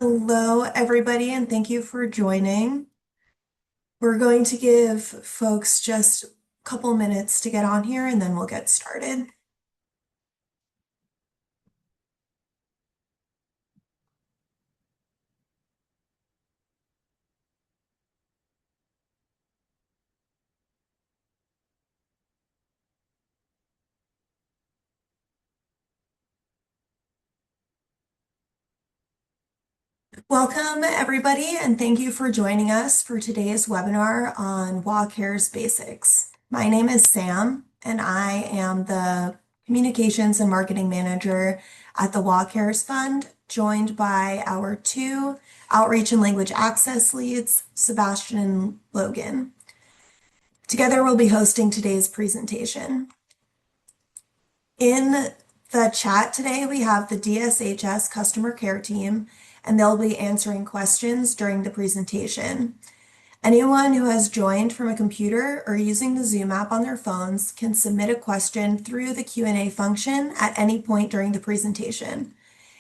Hello, everybody, and thank you for joining. We're going to give folks just a couple minutes to get on here and then we'll get started. Welcome, everybody, and thank you for joining us for today's webinar on WA Cares Basics. My name is Sam, and I am the Communications and Marketing Manager at the WA Cares Fund, joined by our two Outreach and Language Access leads, Sebastian and Logan. Together, we'll be hosting today's presentation. In the chat today, we have the DSHS customer care team, and they'll be answering questions during the presentation. Anyone who has joined from a computer or using the Zoom app on their phones can submit a question through the Q&A function at any point during the presentation.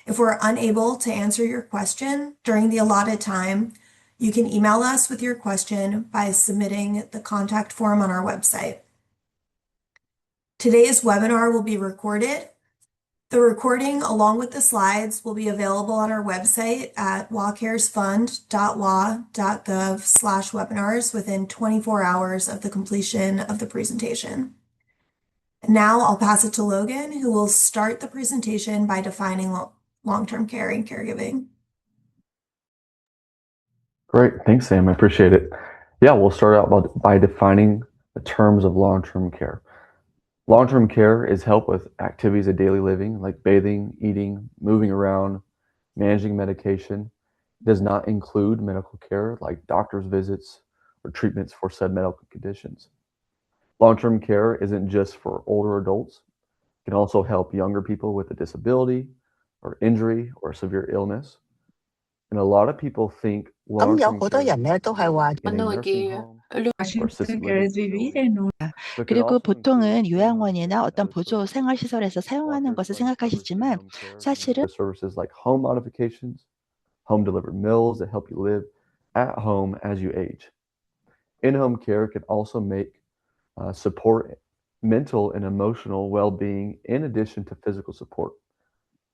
If we're unable to answer your question during the allotted time, you can email us with your question by submitting the contact form on our website. Today's webinar will be recorded. The recording, along with the slides, will be available on our website at wacaresfund.wa.gov/webinars within 24 hours of the completion of the presentation. Now I'll pass it to Logan, who will start the presentation by defining long-term care and caregiving. Great, thanks, Sam. I appreciate it. Yeah, we'll start out by defining the terms of long-term care. Long-term care is help with activities of daily living like bathing, eating, moving around, managing medication. It does not include medical care like doctor's visits or treatments for said medical conditions. Long-term care isn't just for older adults. It can also help younger people with a disability or injury or severe illness. And a lot of people think 咁有 long-term 好多 care 人咧都係話 in a nursing home or assisted living facility, but could 그리고 also 보통은 include 요양원이나 in-home 어떤 other 보조 services. 생활시설에서 사용하는 Walker 것을 Fund covers 생각하시지만 in-home care 사실은 means services like home modifications, home delivered meals that help you live at home as you age. In-home care can also make support mental and emotional well-being in addition to physical support.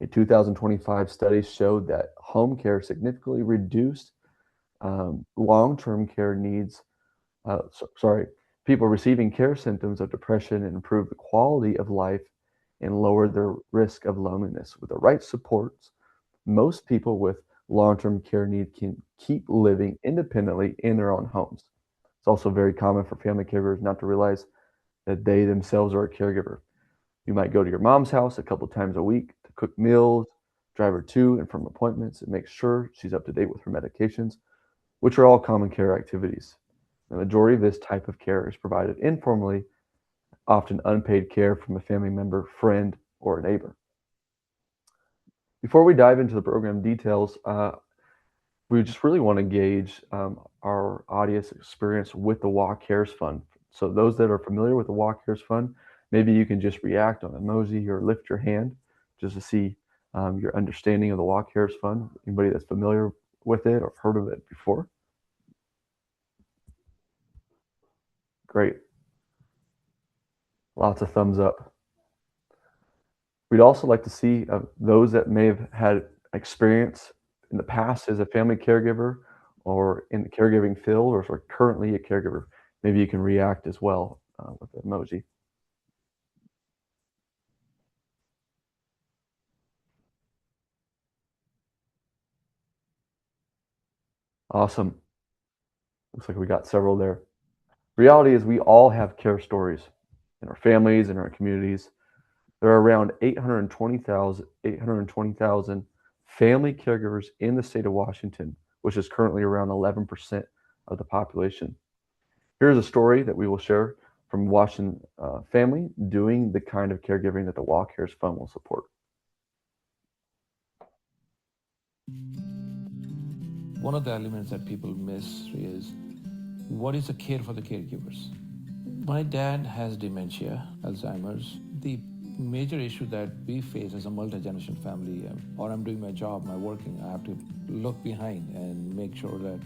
A 2025 study showed that home care significantly reduced long-term care needs. People receiving care symptoms of depression and improved the quality of life and lowered their risk of loneliness. With the right supports, most people with long-term care need can keep living independently in their own homes. It's also very common for family caregivers not to realize that they themselves are a caregiver. You might go to your mom's house a couple times a week to cook meals, drive her to and from appointments, and make sure she's up to date with her medications, which are all common care activities. The majority of this type of care is provided informally, often unpaid care from a family member, friend, or a neighbor. Before we dive into the program details, we just really want to gauge our audience experience with the WA Cares Fund. So those that are familiar with the WA Cares Fund, maybe you can just react on emoji or lift your hand just to see your understanding of the WA Cares Fund. Anybody that's familiar with it or heard of it before? Great. Lots of thumbs up. We'd also like to see those that may have had experience in the past as a family caregiver or in the caregiving field or are currently a caregiver. Maybe you can react as well with the emoji. Awesome. Looks like we got several there. Reality is we all have care stories in our families and our communities. There are around 820,000 family caregivers in the state of Washington, which is currently around 11% of the population. Here's a story that we will share from Washington family doing the kind of caregiving that the WA Cares Fund will support. One of the elements that people miss is what is the care for the caregivers? My dad has dementia, Alzheimer's. The major issue that we face as a multi-generational family, or I'm doing my job, my working, I have to look behind and make sure that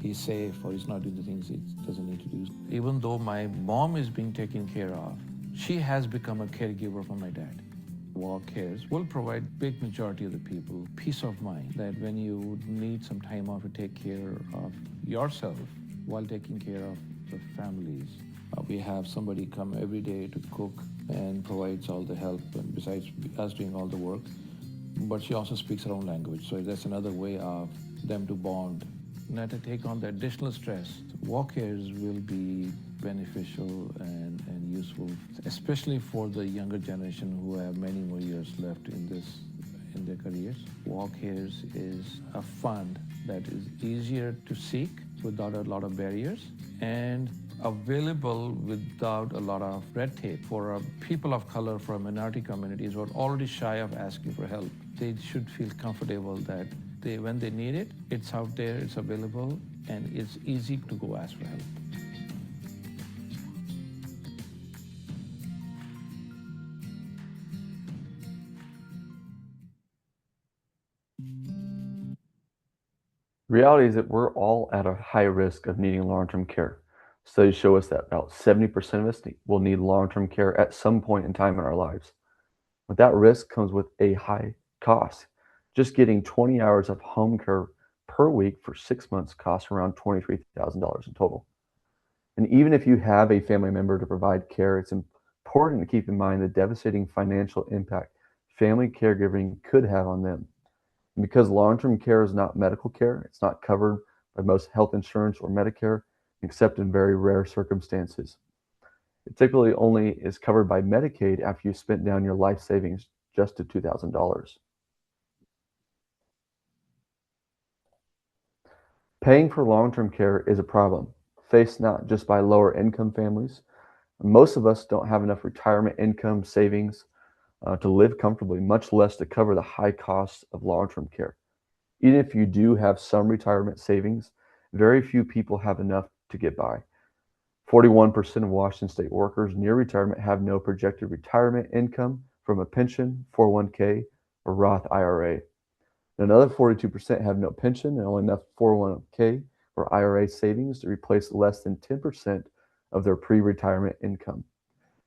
he's safe or he's not doing the things he doesn't need to do. Even though my mom is being taken care of, she has become a caregiver for my dad. Walk Cares will provide big majority of the people peace of mind that when you need some time off to take care of yourself while taking care of the families, we have somebody come every day to cook and provides all the help, and besides us doing all the work. But she also speaks her own language, so that's another way of them to bond. Not to take on the additional stress. Walkers will be beneficial and useful, especially for the younger generation who have many more years left in their careers. Walkers is a fund that is easier to seek without a lot of barriers and available without a lot of red tape for people of color, for minority communities who are already shy of asking for help. They should feel comfortable that when they need it, it's out there, it's available, and it's easy to go ask for help. The reality is that we're all at a high risk of needing long-term care. Studies show us that about 70% of us will need long-term care at some point in time in our lives. But that risk comes with a high cost. Just getting 20 hours of home care per week for 6 months costs around $23,000 in total. And even if you have a family member to provide care, it's important to keep in mind the devastating financial impact family caregiving could have on them. And because long-term care is not medical care, it's not covered by most health insurance or Medicare, except in very rare circumstances. It typically only is covered by Medicaid after you've spent down your life savings just to $2,000. Paying for long-term care is a problem, faced not just by lower income families. Most of us don't have enough retirement income savings to live comfortably, much less to cover the high costs of long-term care. Even if you do have some retirement savings, very few people have enough to get by. 41% of Washington state workers near retirement have no projected retirement income from a pension, 401k, or Roth IRA. Another 42% have no pension and only enough 401k or IRA savings to replace less than 10% of their pre-retirement income.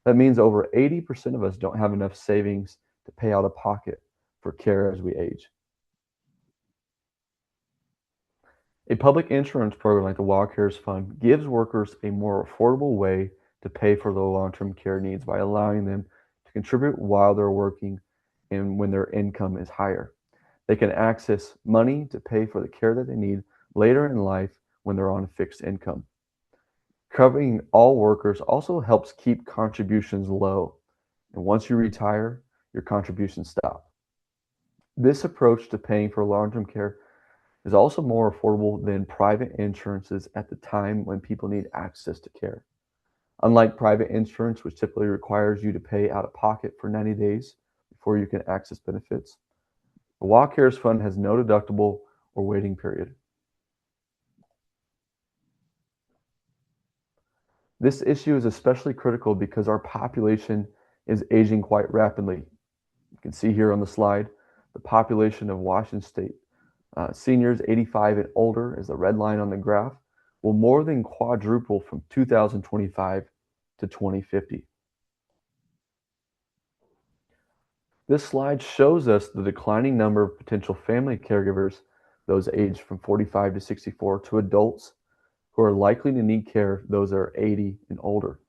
That means over 80% of us don't have enough savings to pay out of pocket for care as we age. A public insurance program like the Wild Cares Fund gives workers a more affordable way to pay for their long-term care needs by allowing them to contribute while they're working and when their income is higher. They can access money to pay for the care that they need later in life when they're on a fixed income. Covering all workers also helps keep contributions low. And once you retire, your contributions stop. This approach to paying for long-term care is also more affordable than private insurances at the time when people need access to care. Unlike private insurance, which typically requires you to pay out of pocket for 90 days before you can access benefits, the Wild Cares Fund has no deductible or waiting period. This issue is especially critical because our population is aging quite rapidly. You can see here on the slide, the population of Washington state seniors 85 and older, is the red line on the graph, will more than quadruple from 2025 to 2050. This slide shows us the declining number of potential family caregivers, those aged from 45 to 64, to adults who are likely to need care, those that are 80 and older.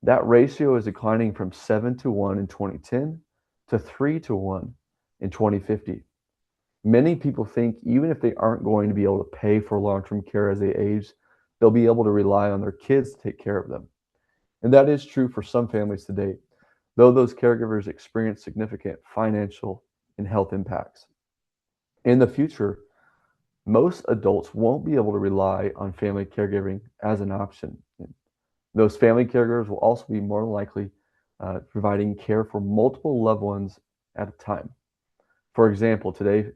That ratio is declining from 7 to 1 in 2010 to 3 to 1 in 2050. Many people think even if they aren't going to be able to pay for long-term care as they age, they'll be able to rely on their kids to take care of them. And that is true for some families today, though those caregivers experience significant financial and health impacts. In the future, most adults won't be able to rely on family caregiving as an option. Those family caregivers will also be more likely providing care for multiple loved ones at a time. For example, today,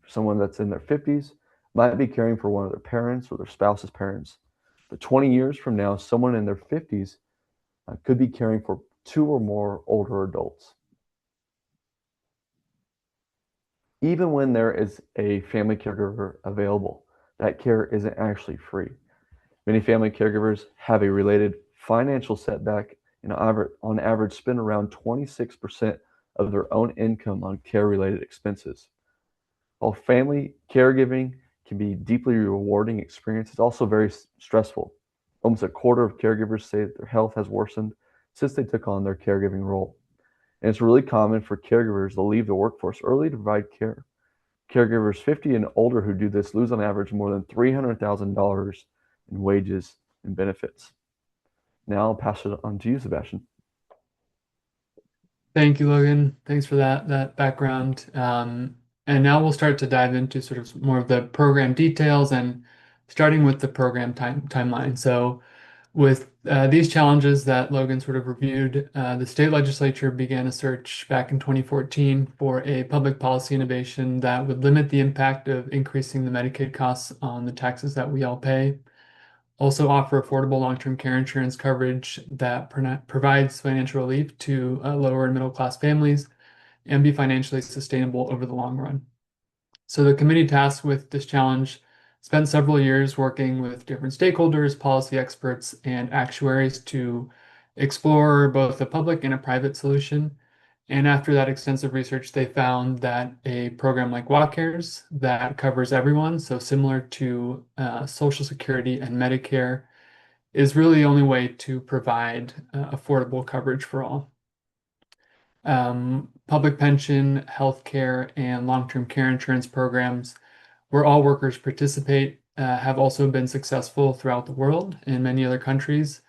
someone that's in their 50s might be caring for one of their parents or their spouse's parents. But 20 years from now, someone in their 50s could be caring for 2 or more older adults. Even when there is a family caregiver available, that care isn't actually free. Many family caregivers have a related financial setback and on average spend around 26% of their own income on care-related expenses. While family caregiving can be a deeply rewarding experience, it's also very stressful. Almost a quarter of caregivers say that their health has worsened since they took on their caregiving role. And it's really common for caregivers to leave the workforce early to provide care. Caregivers 50 and older who do this lose on average more than $300,000 in wages and benefits. Now I'll pass it on to you, Sebastian. Thank you, Logan. Thanks for that background. And now we'll start to dive into sort of more of the program details and starting with the program timeline. So with these challenges that Logan sort of reviewed, the state legislature began a search back in 2014 for a public policy innovation that would limit the impact of increasing the Medicaid costs on the taxes that we all pay. Also offer affordable long-term care insurance coverage that provides financial relief to lower and middle class families and be financially sustainable over the long run. So the committee tasked with this challenge spent several years working with different stakeholders, policy experts, and actuaries to explore both a public and a private solution. And after that extensive research, they found that a program like WellCares that covers everyone, so similar to Social Security and Medicare, is really the only way to provide affordable coverage for all. Public pension, healthcare, and long-term care insurance programs where all workers participate have also been successful throughout the world in many other countries,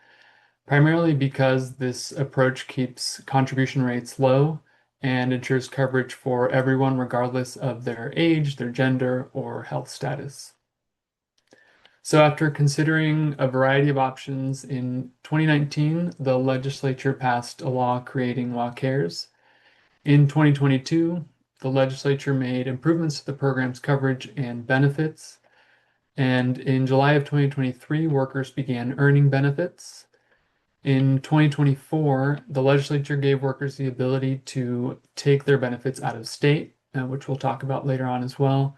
primarily because this approach keeps contribution rates low and ensures coverage for everyone regardless of their age, their gender, or health status. So after considering a variety of options, in 2019, the legislature passed a law creating WellCares. In 2022, the legislature made improvements to the program's coverage and benefits. And in July of 2023, workers began earning benefits. In 2024, the legislature gave workers the ability to take their benefits out of state, which we'll talk about later on as well.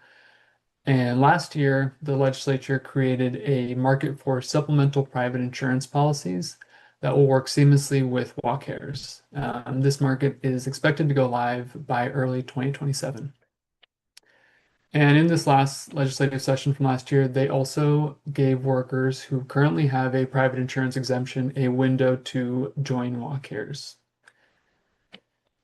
And last year, the legislature created a market for supplemental private insurance policies that will work seamlessly with WellCares. This market is expected to go live by early 2027. And in this last legislative session from last year, they also gave workers who currently have a private insurance exemption a window to join WellCares.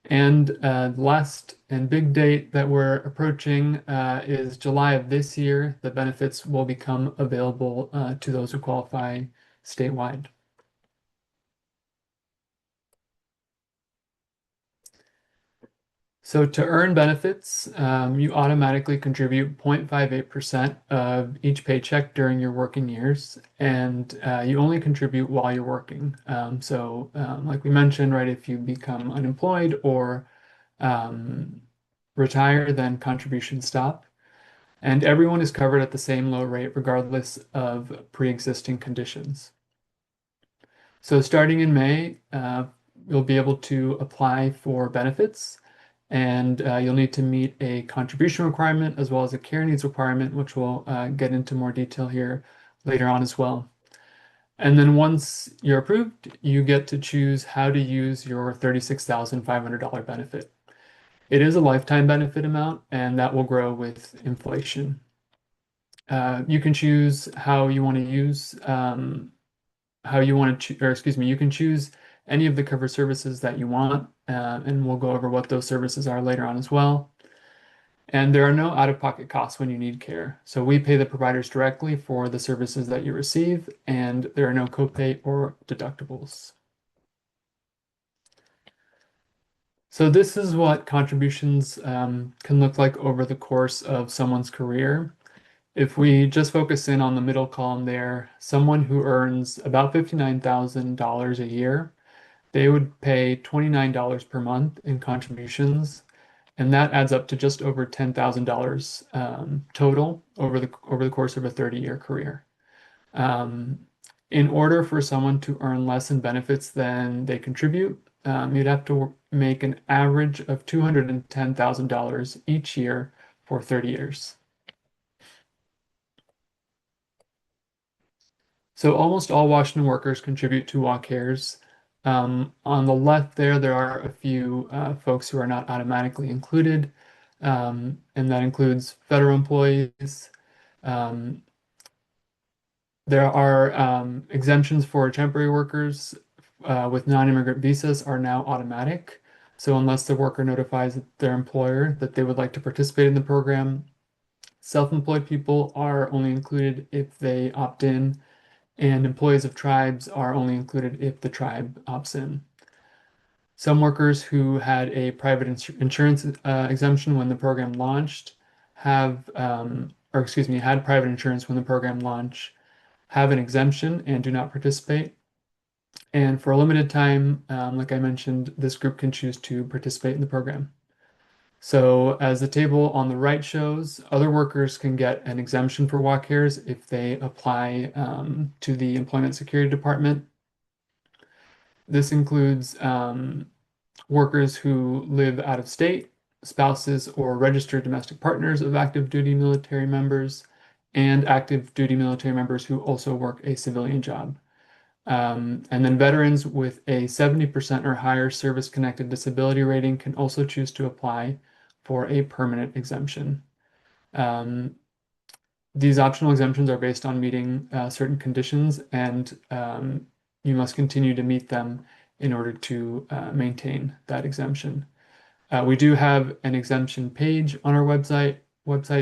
And the last and big date that we're approaching is July of this year. The benefits will become available to those who qualify statewide. So to earn benefits, you automatically contribute 0.58% of each paycheck during your working years, and you only contribute while you're working. Like we mentioned, right, if you become unemployed or retire, then contributions stop. And everyone is covered at the same low rate, regardless of pre-existing conditions. So starting in May, you'll be able to apply for benefits. And you'll need to meet a contribution requirement as well as a care needs requirement, which we'll get into more detail here later on as well. And then once you're approved, you get to choose how to use your $36,500 benefit. It is a lifetime benefit amount, and that will grow with inflation. You can choose how you want to use, you can choose any of the covered services that you want, and we'll go over what those services are later on as well. And there are no out-of-pocket costs when you need care. So we pay the providers directly for the services that you receive, and there are no copay or deductibles. So this is what contributions can look like over the course of someone's career. If we just focus in on the middle column there, someone who earns about $59,000 a year, they would pay $29 per month in contributions, and that adds up to just over $10,000 total over the course of a 30-year career. In order for someone to earn less in benefits than they contribute, you'd have to make an average of $210,000 each year for 30 years. So almost all Washington workers contribute to WACARES. On the left there are a few folks who are not automatically included, and that includes federal employees. There are exemptions for temporary workers with non-immigrant visas are now automatic. So unless the worker notifies their employer that they would like to participate in the program, self-employed people are only included if they opt in, and employees of tribes are only included if the tribe opts in. Some workers who had a private insurance exemption when the program launched had private insurance when the program launched, have an exemption and do not participate. And for a limited time, like I mentioned, this group can choose to participate in the program. So as the table on the right shows, other workers can get an exemption for WACARES if they apply to the Employment Security Department. This includes workers who live out of state, spouses or registered domestic partners of active duty military members, and active duty military members who also work a civilian job. And then veterans with a 70% or higher service-connected disability rating can also choose to apply for a permanent exemption. These optional exemptions are based on meeting certain conditions, and you must continue to meet them in order to maintain that exemption. We do have an exemption page on our website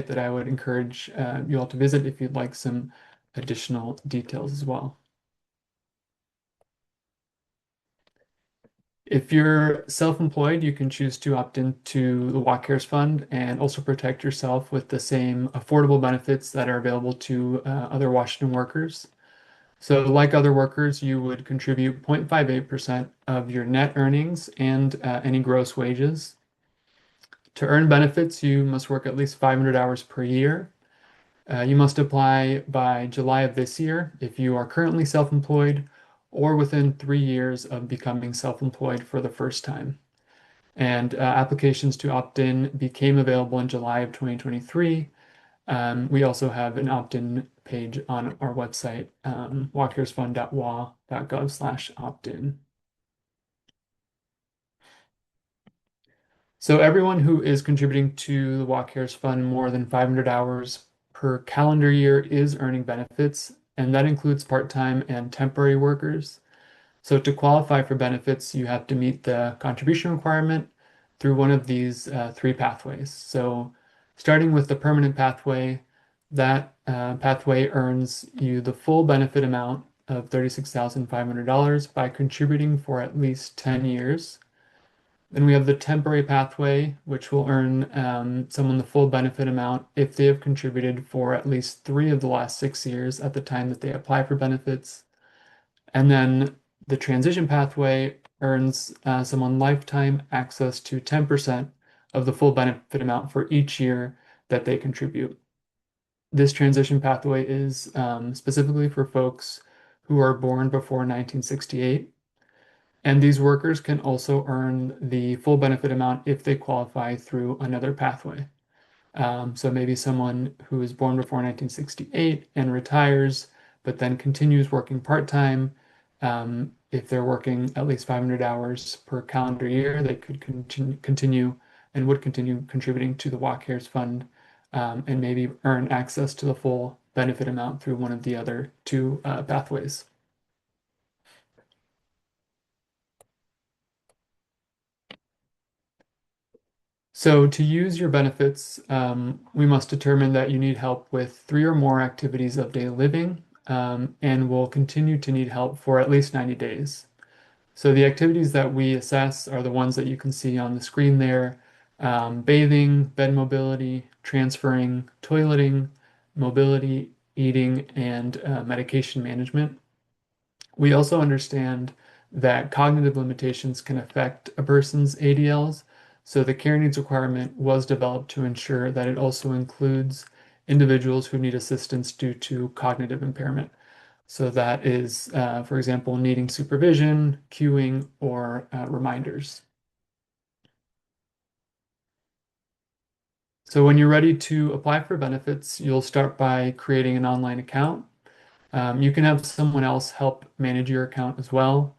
that I would encourage you all to visit if you'd like some additional details as well. If you're self-employed, you can choose to opt into the WACARES Fund and also protect yourself with the same affordable benefits that are available to other Washington workers. So like other workers, you would contribute 0.58% of your net earnings and any gross wages. To earn benefits, you must work at least 500 hours per year. You must apply by July of this year if you are currently self-employed or within 3 years of becoming self-employed for the first time. And applications to opt in became available in July of 2023. We also have an opt-in page on our website, wacaresfund.wa.gov/opt-in. So everyone who is contributing to the WACARES Fund more than 500 hours per calendar year is earning benefits, and that includes part-time and temporary workers. So to qualify for benefits, you have to meet the contribution requirement through one of these three pathways. So starting with the permanent pathway, that pathway earns you the full benefit amount of $36,500 by contributing for at least 10 years. Then we have the temporary pathway, which will earn someone the full benefit amount if they have contributed for at least 3 of the last 6 years at the time that they apply for benefits. And then the transition pathway earns someone lifetime access to 10% of the full benefit amount for each year that they contribute. This transition pathway is specifically for folks who are born before 1968. And these workers can also earn the full benefit amount if they qualify through another pathway. So maybe someone who is born before 1968 and retires, but then continues working part-time. If they're working at least 500 hours per calendar year, they could continue and would continue contributing to the WACARES Fund and maybe earn access to the full benefit amount through one of the other 2 pathways. So to use your benefits, we must determine that you need help with 3 or more activities of daily living and will continue to need help for at least 90 days. So the activities that we assess are the ones that you can see on the screen there: bathing, bed mobility, transferring, toileting, mobility, eating, and medication management. We also understand that cognitive limitations can affect a person's ADLs, so the care needs requirement was developed to ensure that it also includes individuals who need assistance due to cognitive impairment. So that is, for example, needing supervision, queuing, or reminders. So when you're ready to apply for benefits, you'll start by creating an online account. You can have someone else help manage your account as well.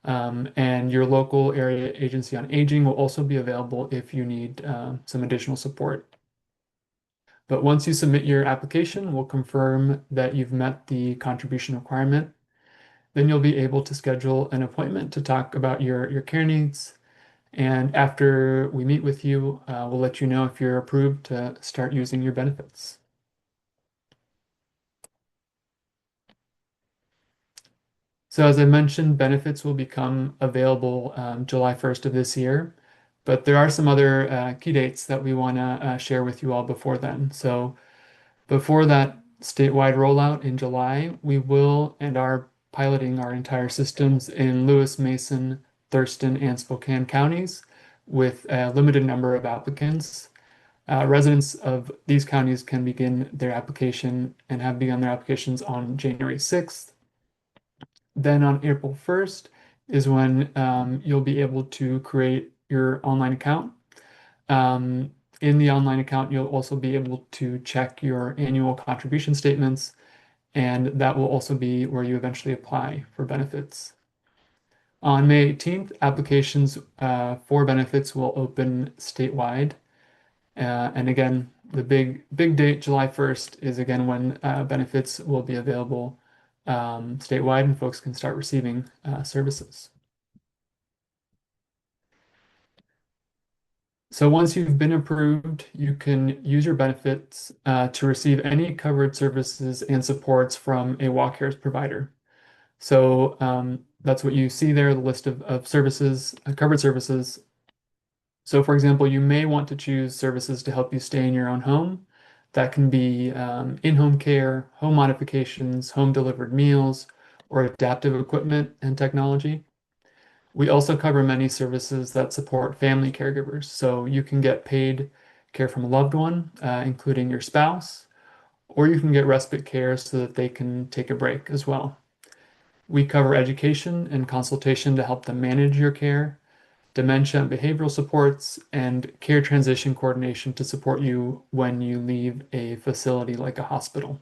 And your local area agency on aging will also be available if you need some additional support. But once you submit your application, we'll confirm that you've met the contribution requirement. Then you'll be able to schedule an appointment to talk about your care needs. And after we meet with you, we'll let you know if you're approved to start using your benefits. So as I mentioned, benefits will become available July 1st of this year, but there are some other key dates that we want to share with you all before then. So before that statewide rollout in July, we will and are piloting our entire systems in Lewis, Mason, Thurston, and Spokane counties with a limited number of applicants. Residents of these counties can begin their application and have begun their applications on January 6th. Then on April 1st is when you'll be able to create your online account. In the online account, you'll also be able to check your annual contribution statements, and that will also be where you eventually apply for benefits. On May 18th, applications for benefits will open statewide. And again, the big date, July 1st, is again when benefits will be available statewide and folks can start receiving services. So once you've been approved, you can use your benefits to receive any covered services and supports from a WalkCares provider. So that's what you see there, the list of services, covered services. So for example, you may want to choose services to help you stay in your own home. That can be in-home care, home modifications, home delivered meals, or adaptive equipment and technology. We also cover many services that support family caregivers. So you can get paid care from a loved one, including your spouse, or you can get respite care so that they can take a break as well. We cover education and consultation to help them manage your care, dementia and behavioral supports, and care transition coordination to support you when you leave a facility like a hospital.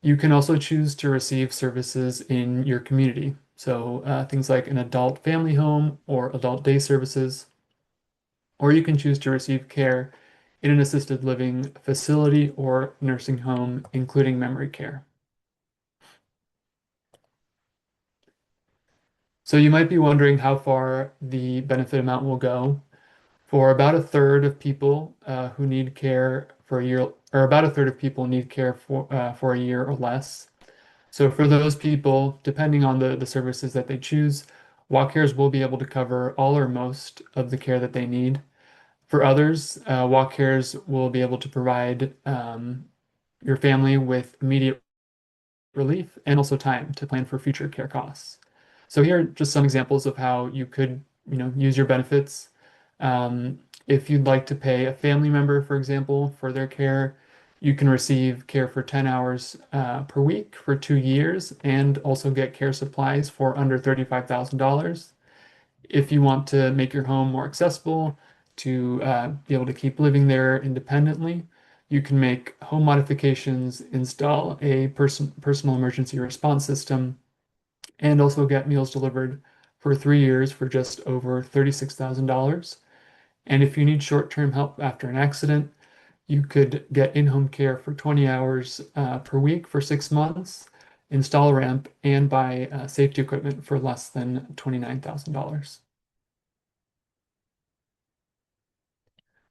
You can also choose to receive services in your community. So things like an adult family home or adult day services, or you can choose to receive care in an assisted living facility or nursing home, including memory care. So you might be wondering how far the benefit amount will go. For about a third of people who need care for a year, or about a third of people need care for a year or less. So for those people, depending on the services that they choose, WalkCares will be able to cover all or most of the care that they need. For others, WalkCares will be able to provide your family with immediate relief and also time to plan for future care costs. So here are just some examples of how you could, use your benefits. If you'd like to pay a family member, for example, for their care, you can receive care for 10 hours per week for 2 years and also get care supplies for under $35,000. If you want to make your home more accessible to be able to keep living there independently, you can make home modifications, install a personal emergency response system, and also get meals delivered for 3 years for just over $36,000. And if you need short-term help after an accident, you could get in-home care for 20 hours per week for 6 months, install a ramp, and buy safety equipment for less than $29,000.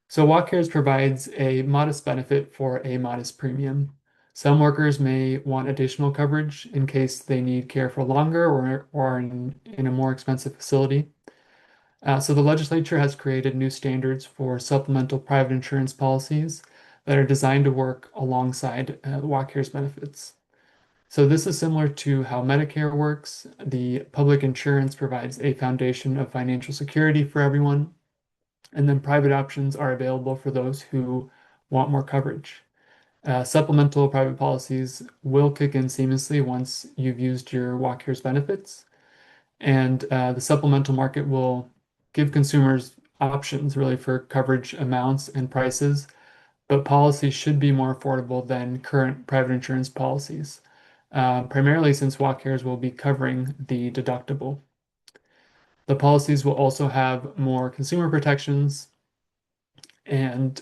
So WalkCares provides a modest benefit for a modest premium. Some workers may want additional coverage in case they need care for longer or in a more expensive facility. So the legislature has created new standards for supplemental private insurance policies that are designed to work alongside the WalkCares benefits. So this is similar to how Medicare works. The public insurance provides a foundation of financial security for everyone, and then private options are available for those who want more coverage. Supplemental private policies will kick in seamlessly once you've used your Walk Here's benefits. And the supplemental market will give consumers options really for coverage amounts and prices, but policies should be more affordable than current private insurance policies, primarily since Walk Cares will be covering the deductible. The policies will also have more consumer protections, and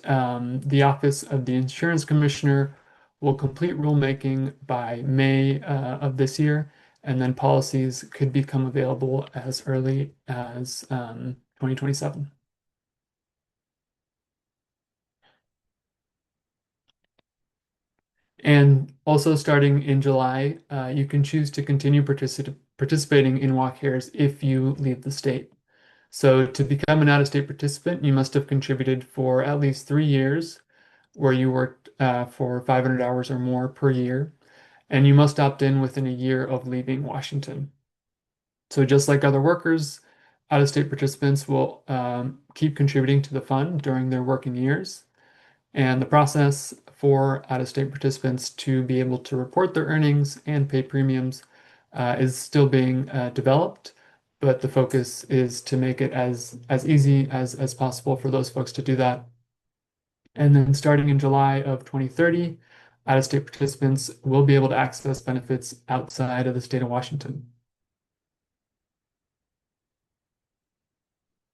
the Office of the Insurance Commissioner will complete rulemaking by May of this year, and then policies could become available as early as 2027. And also starting in July, you can choose to continue participating in Walk Cares if you leave the state. So to become an out-of-state participant, you must have contributed for at least 3 years where you worked for 500 hours or more per year, and you must opt in within a year of leaving Washington. So just like other workers, out-of-state participants will keep contributing to the fund during their working years. And the process for out-of-state participants to be able to report their earnings and pay premiums is still being developed, but the focus is to make it as easy as possible for those folks to do that. And then starting in July of 2030, out-of-state participants will be able to access benefits outside of the state of Washington.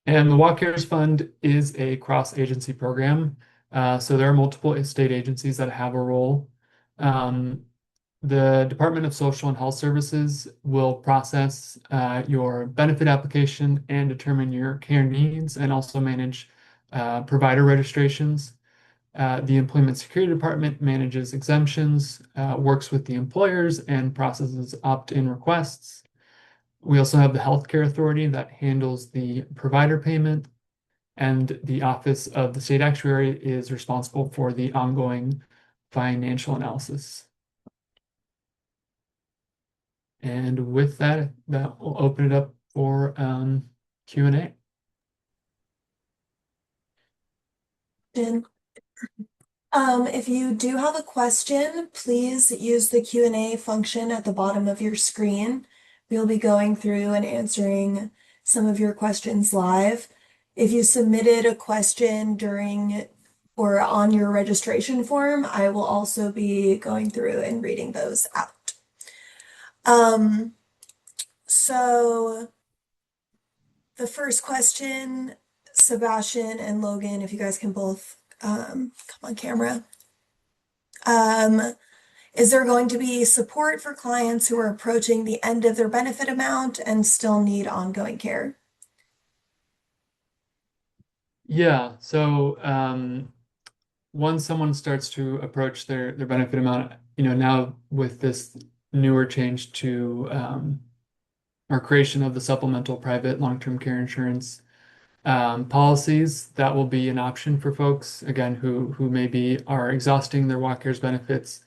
And the Walk Cares Fund is a cross-agency program. So there are multiple state agencies that have a role. The Department of Social and Health Services will process your benefit application and determine your care needs and also manage provider registrations. The Employment Security Department manages exemptions, works with the employers, and processes opt-in requests. We also have the Healthcare Authority that handles the provider payment, and the Office of the State Actuary is responsible for the ongoing financial analysis. And with that, that will open it up for Q&A. If you do have a question, please use the Q&A function at the bottom of your screen. We'll be going through and answering some of your questions live. If you submitted a question during or on your registration form, I will also be going through and reading those out. So the first question, Sebastian and Logan, if you guys can both come on camera. Is there going to be support for clients who are approaching the end of their benefit amount and still need ongoing care? Yeah, so once someone starts to approach their benefit amount, now with this newer change to our creation of the supplemental private long-term care insurance policies, that will be an option for folks, again, who maybe are exhausting their Walk Cares benefits,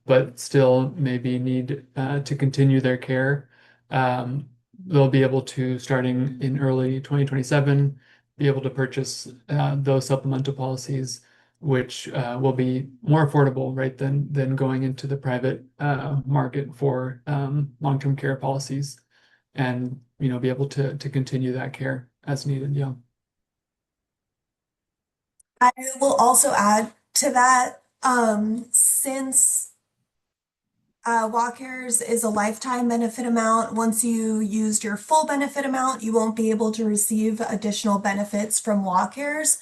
but still maybe need to continue their care. They'll be able to, starting in early 2027, be able to purchase those supplemental policies, which will be more affordable, right, than going into the private market for long-term care policies, and be able to continue that care as needed. Yeah. I will also add to that, since Walk Cares is a lifetime benefit amount, once you used your full benefit amount, you won't be able to receive additional benefits from Walk Cares.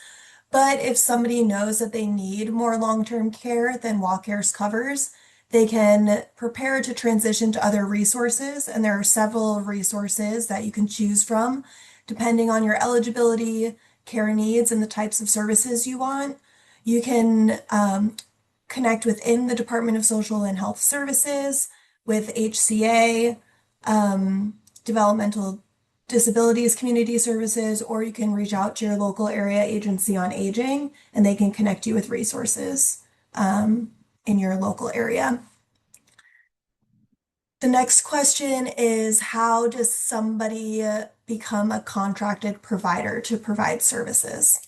But if somebody knows that they need more long-term care than Walk Cares covers, they can prepare to transition to other resources. And there are several resources that you can choose from, depending on your eligibility, care needs, and the types of services you want. You can connect within the Department of Social and Health Services with HCA, Developmental Disabilities Community Services, or you can reach out to your local area agency on aging and they can connect you with resources in your local area. The next question is, how does somebody become a contracted provider to provide services?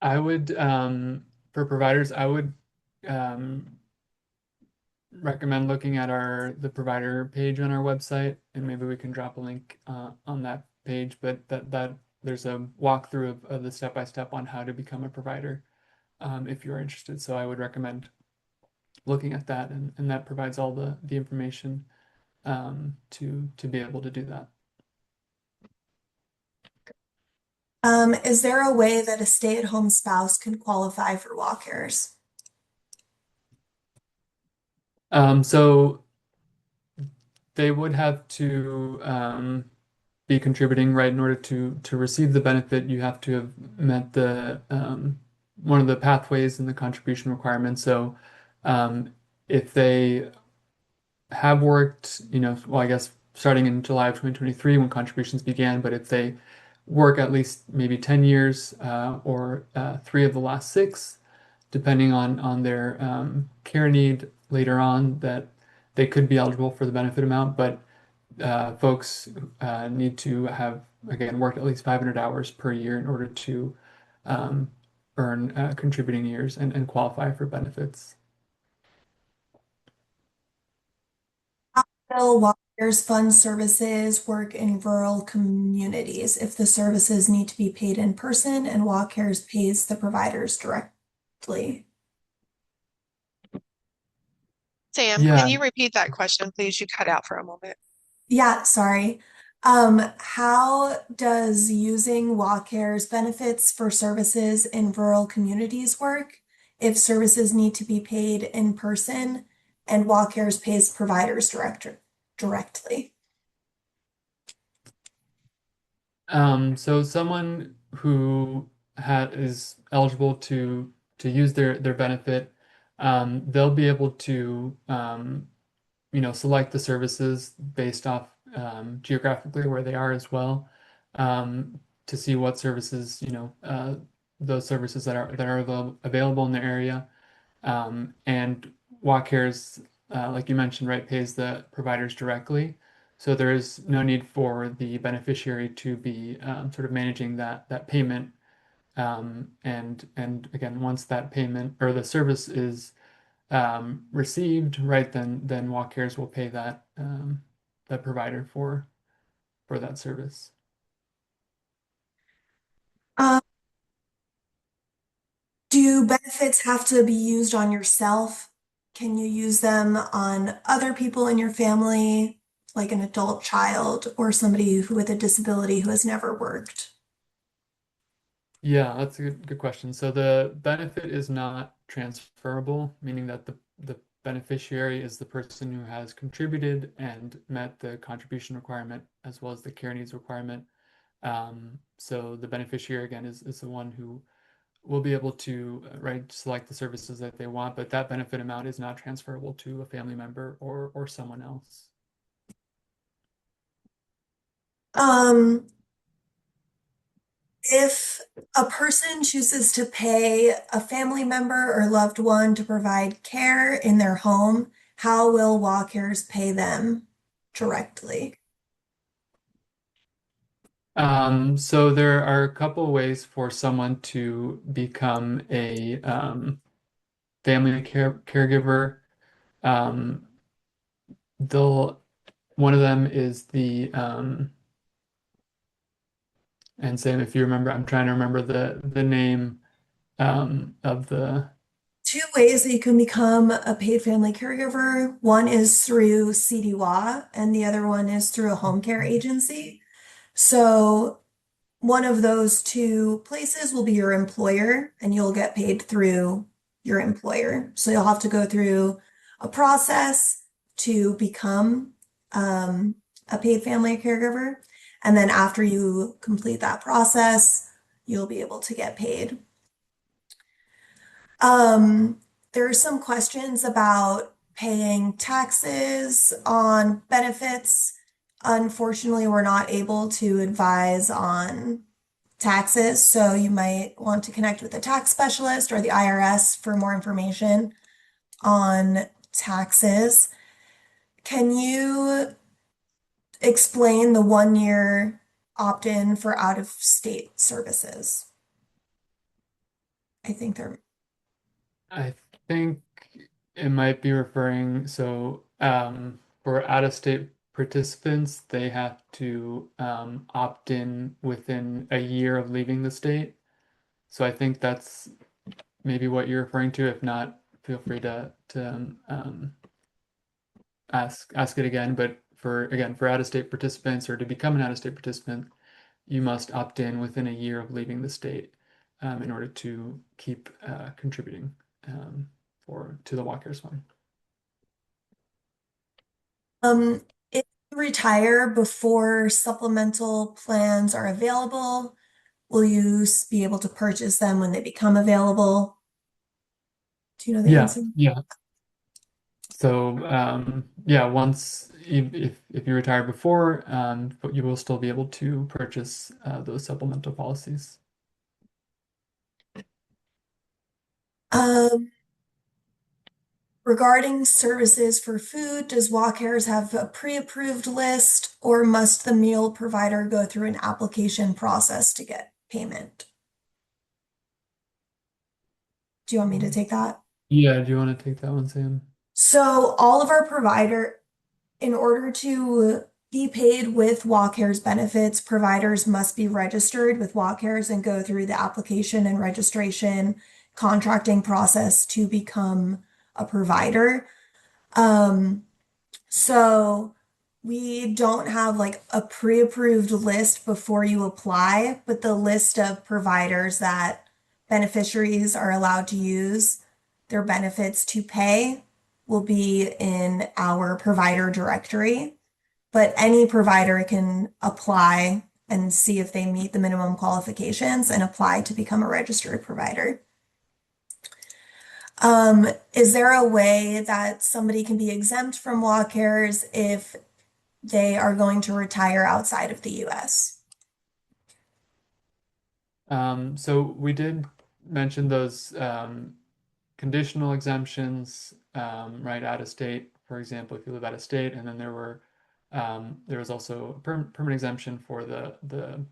I would For providers, I would recommend looking at the provider page on our website, and maybe we can drop a link on that page. But that there's a walkthrough of the step-by-step on how to become a provider if you're interested. So I would recommend looking at that, and that provides all the information to be able to do that. Is there a way that a stay-at-home spouse can qualify for walk-cares? So they would have to be contributing, right? In order to receive the benefit, you have to have met the one of the pathways in the contribution requirements. So if they have worked, well, I guess starting in July of 2023 when contributions began, but if they work at least maybe 10 years or 3 of the last 6, depending on their care need later on, that they could be eligible for the benefit amount. But folks need to have, again, worked at least 500 hours per year in order to earn contributing years and qualify for benefits. Will walk-cares fund services work in rural communities if the services need to be paid in person and walk-cares pays the providers directly? Sam, Yeah, can you repeat that question, please? You cut out for a moment. Yeah, sorry. How does using walk-cares benefits for services in rural communities work if services need to be paid in person and walk-cares pays providers directly? So someone who is eligible to use their benefit, they'll be able to select the services based off geographically where they are as well, to see what services, those services that are available in the area. And WalkCares, like you mentioned, right, pays the providers directly. So there is no need for the beneficiary to be sort of managing that payment. And again, once that payment or the service is received, right, then WalkCares will pay that provider for that service. Um, do benefits have to be used on yourself? Can you use them on other people in your family, like an adult child or somebody who with a disability who has never worked? Yeah, that's a good question. So the benefit is not transferable, meaning that the beneficiary is the person who has contributed and met the contribution requirement as well as the care needs requirement. So the beneficiary, again, is the one who will be able to, right, select the services that they want, but that benefit amount is not transferable to a family member or someone else. Um, If a person chooses to pay a family member or loved one to provide care in their home, how will WalkCares pay them directly? So there are a couple ways for someone to become a family caregiver. Um, they'll One of them is and Sam, if you remember, I'm trying to remember the name of the. Two ways that you can become a paid family caregiver. One is through CDWA, and the other one is through a home care agency. So one of those two places will be your employer, and you'll get paid through your employer. So you'll have to go through a process to become a paid family caregiver. And then after you complete that process, you'll be able to get paid. Um, there are some questions about paying taxes on benefits. Unfortunately, we're not able to advise on taxes, so you might want to connect with a tax specialist or the IRS for more information on taxes. Can you explain the 1 year opt-in for out-of-state services? I think they're I think it might be referring, so for out-of-state participants, they have to opt in within a year of leaving the state. So I think that's maybe what you're referring to. If not, feel free to ask it again. But for out-of-state participants or to become an out-of-state participant, you must opt in within a year of leaving the state in order to keep contributing to the Walker's Fund. If you retire before supplemental plans are available, will you be able to purchase them when they become available? Do you know the Yeah, answer? yeah. So yeah, once if you retire before, but you will still be able to purchase those supplemental policies. Um, Regarding services for food, does Walkers have a pre-approved list, or must the meal provider go through an application process to get payment? Do you want me to take that? Yeah, do you want to take that one, Sam? So all of our provider, in order to be paid with WellCare's benefits, providers must be registered with WellCare's and go through the application and registration contracting process to become a provider. Um, so we don't have like a pre-approved list before you apply, but the list of providers that beneficiaries are allowed to use their benefits to pay will be in our provider directory. But any provider can apply and see if they meet the minimum qualifications and apply to become a registered provider. Is there a way that somebody can be exempt from law cares if they are going to retire outside of the US? So we did mention those conditional exemptions, right, out of state, for example, if you live out of state, and then there was also a permanent exemption for the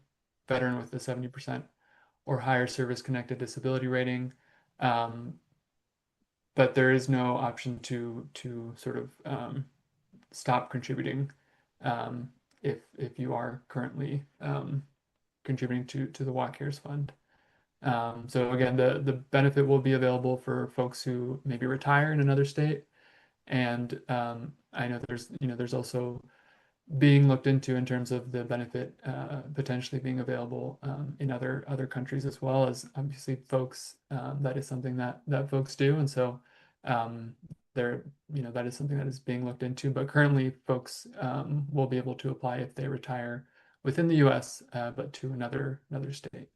veteran with the 70% or higher service-connected disability rating. But there is no option to sort of stop contributing if you are currently contributing to the Walk Cares Fund. So again, the benefit will be available for folks who maybe retire in another state, and I know there's also being looked into in terms of the benefit potentially being available in other countries as well, as obviously folks that is something that folks do, and so um, there that is something that is being looked into. But currently, folks will be able to apply if they retire within the U.S. But to another state.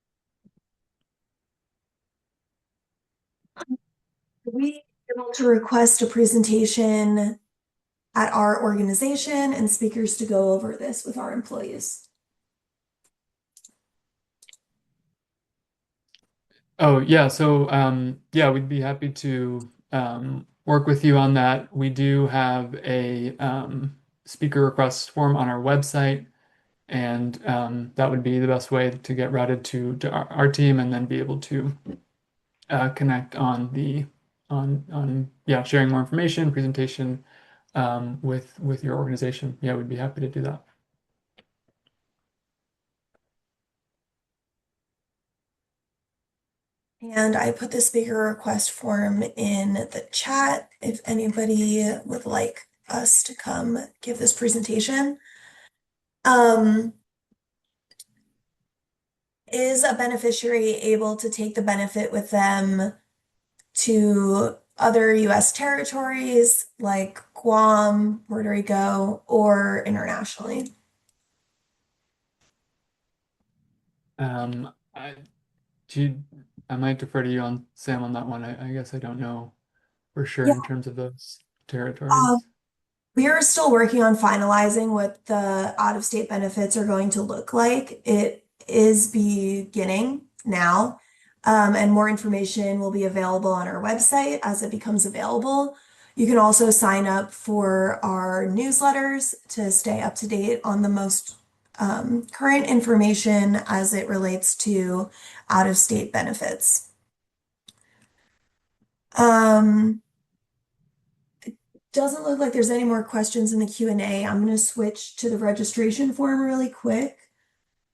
Are we able to request a presentation at our organization and speakers to go over this with our employees? Oh yeah, so yeah, we'd be happy to work with you on that. We do have a speaker request form on our website, and that would be the best way to get routed to our team, and then be able to connect on yeah, sharing more information, presentation with your organization. Yeah, we'd be happy to do that. And I put the speaker request form in the chat if anybody would like us to come give this presentation. Is a beneficiary able to take the benefit with them to other US territories like Guam, Puerto Rico, or internationally? I I might defer to you on Sam on that one. I guess I don't know for sure Yeah. in terms of those Um, territories. We are still working on finalizing what the out-of-state benefits are going to look like. It is beginning now, and more information will be available on our website as it becomes available. You can also sign up for our newsletters to stay up to date on the most current information as it relates to out-of-state benefits. Um, doesn't look like there's any more questions in the Q&A. I'm going to switch to the registration form really quick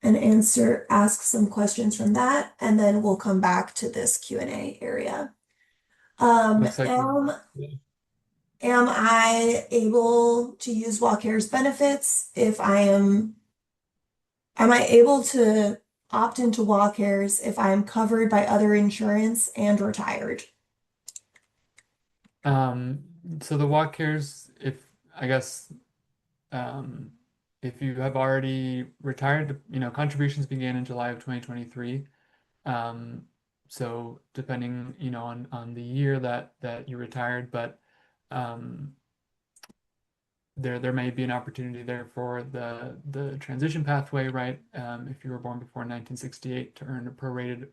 and ask some questions from that, and then we'll come back to this Q&A area. Um, Looks like am, am I able to use WellCare's benefits if am I able to opt into WellCare's if I am covered by other insurance and retired? so the walk cares, if I guess um, if you have already retired, contributions began in July of 2023. Um, so depending, on the year that you retired, but um, there may be an opportunity there for the transition pathway, right? If you were born before 1968 to earn a prorated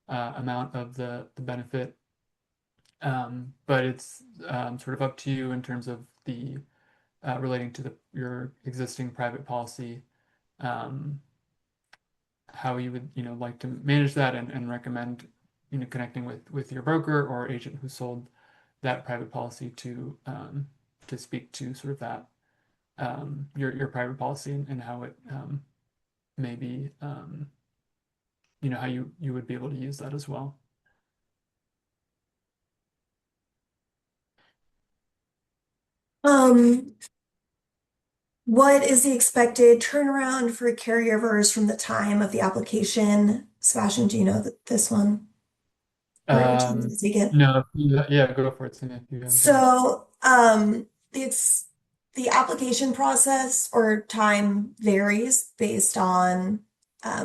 amount of the benefit. But it's sort of up to you in terms of the relating to your existing private policy, um, how you would like to manage that and recommend connecting with your broker or agent who sold that private policy to speak to sort of that your private policy and how it maybe how you would be able to use that as well. Um, what is the expected turnaround for caregivers from the time of the application? Sebastian, do you know this one? Or any chance to take it? No, yeah, go for it, Sonia, if you have time. So, the application process or time varies based on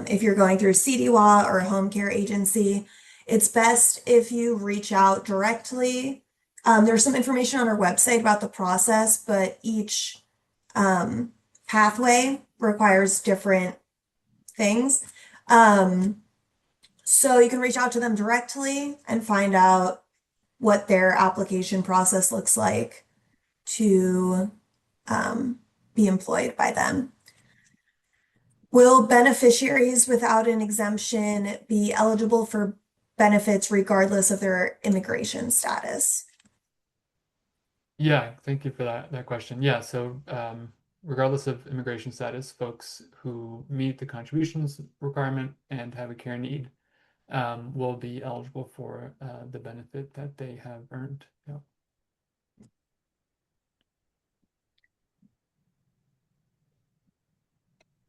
if you're going through CDWA or a home care agency. It's best if you reach out directly. There's some information on our website about the process, but each um, pathway requires different things. Um, so you can reach out to them directly and find out what their application process looks like to be employed by them. Will beneficiaries without an exemption be eligible for benefits regardless of their immigration status? Yeah, thank you for that question. Yeah, so regardless of immigration status, folks who meet the contributions requirement and have a care need will be eligible for the benefit that they have earned. Yeah.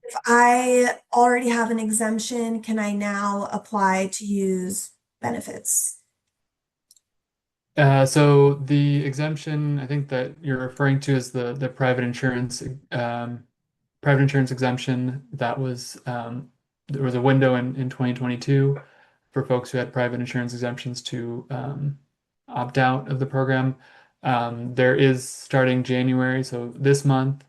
If I already have an exemption, can I now apply to use benefits? So the exemption, I think that you're referring to is the private insurance exemption that was there was a window in 2022 for folks who had private insurance exemptions to opt out of the program. There is starting January, so this month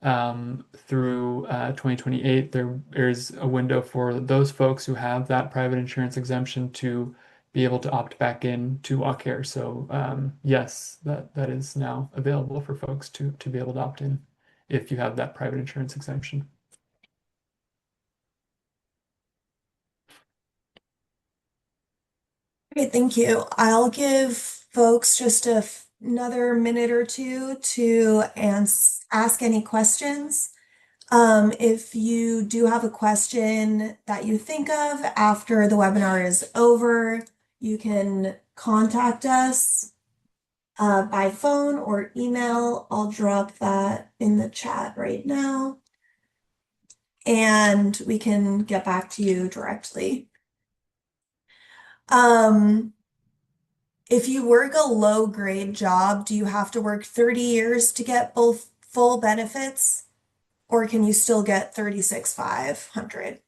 through 2028, there's a window for those folks who have that private insurance exemption to be able to opt back in to WellCare. So yes, that is now available for folks to be able to opt in if you have that private insurance exemption. Okay, thank you. I'll give folks just another minute or two to ask any questions. If you do have a question that you think of after the webinar is over, you can contact us by phone or email. I'll drop that in the chat right now, and we can get back to you directly. If you work a low grade job, do you have to work 30 years to get both full benefits, or can you still get 36,500?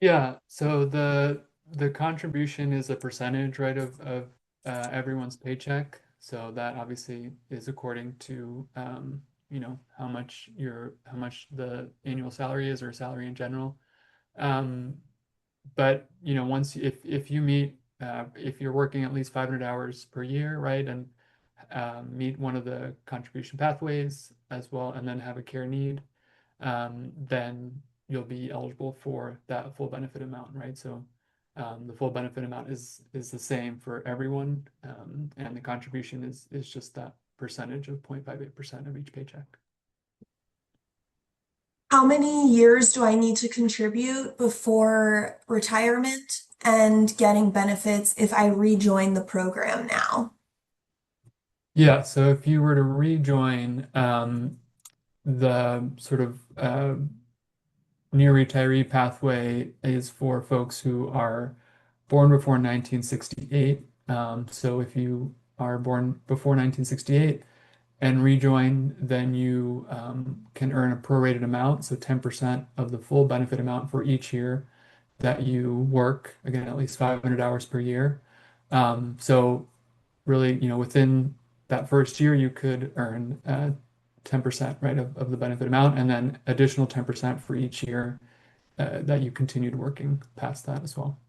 Yeah, so the contribution is a percentage, right, of everyone's paycheck. So that obviously is according to how much the annual salary is or salary in general. Um, but once if you meet if you're working at least 500 hours per year, right, and meet one of the contribution pathways as well, and then have a care need, then you'll be eligible for that full benefit amount, right? So the full benefit amount is the same for everyone, and the contribution is just that percentage of 0.58% of each paycheck. How many years do I need to contribute before retirement and getting benefits if I rejoin the program now? Yeah, so if you were to rejoin, the sort of near retiree pathway is for folks who are born before 1968. So if you are born before 1968 and rejoin, then you can earn a prorated amount, so 10% of the full benefit amount for each year that you work, again, at least 500 hours per year. So really, within that first year, you could earn 10%, right, of the benefit amount, and then additional 10% for each year that you continued working past that as well.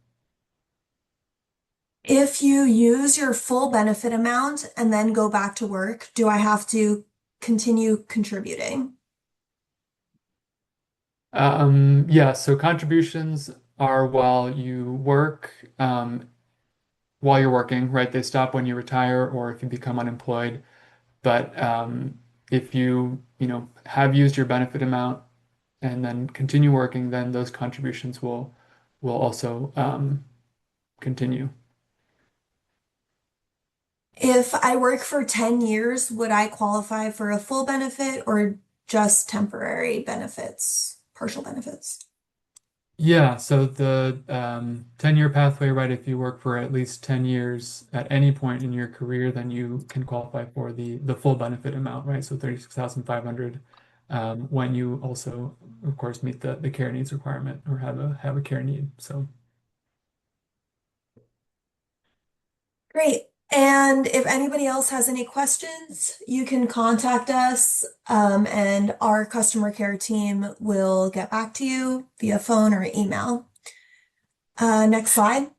If you use your full benefit amount and then go back to work, do I have to continue contributing? Yeah, so contributions are while you work, while you're working, right? They stop when you retire or if you become unemployed. But if you, have used your benefit amount and then continue working, then those contributions will also continue. If I work for 10 years, would I qualify for a full benefit or just temporary benefits, partial benefits? Yeah, so the 10-year pathway, right? If you work for at least 10 years at any point in your career, then you can qualify for the full benefit amount, right? So 36,500 when you also, of course, meet the care needs requirement or have a care need. So Great. And if anybody else has any questions, you can contact us, and our customer care team will get back to you via phone or email. Next slide.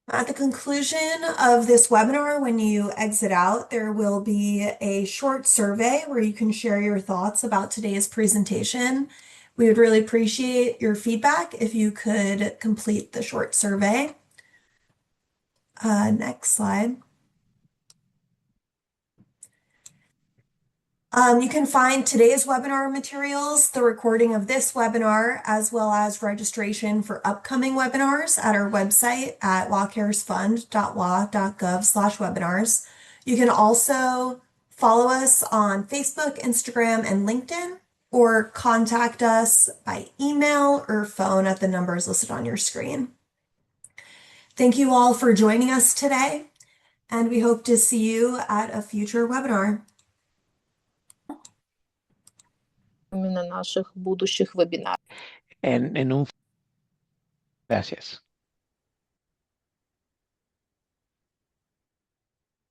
At the conclusion of this webinar, when you exit out, there will be a short survey where you can share your thoughts about today's presentation. We would really appreciate your feedback if you could complete the short survey. Next slide. You can find today's webinar materials, the recording of this webinar, as well as registration for upcoming webinars at our website at lawcaresfund.wa.gov/webinars. You can also follow us on Facebook, Instagram, and LinkedIn, or contact us by email or phone at the numbers listed on your screen. Thank you all for joining us today, and we hope to see you at a future webinar. На наших будущих вебинарах. Gracias.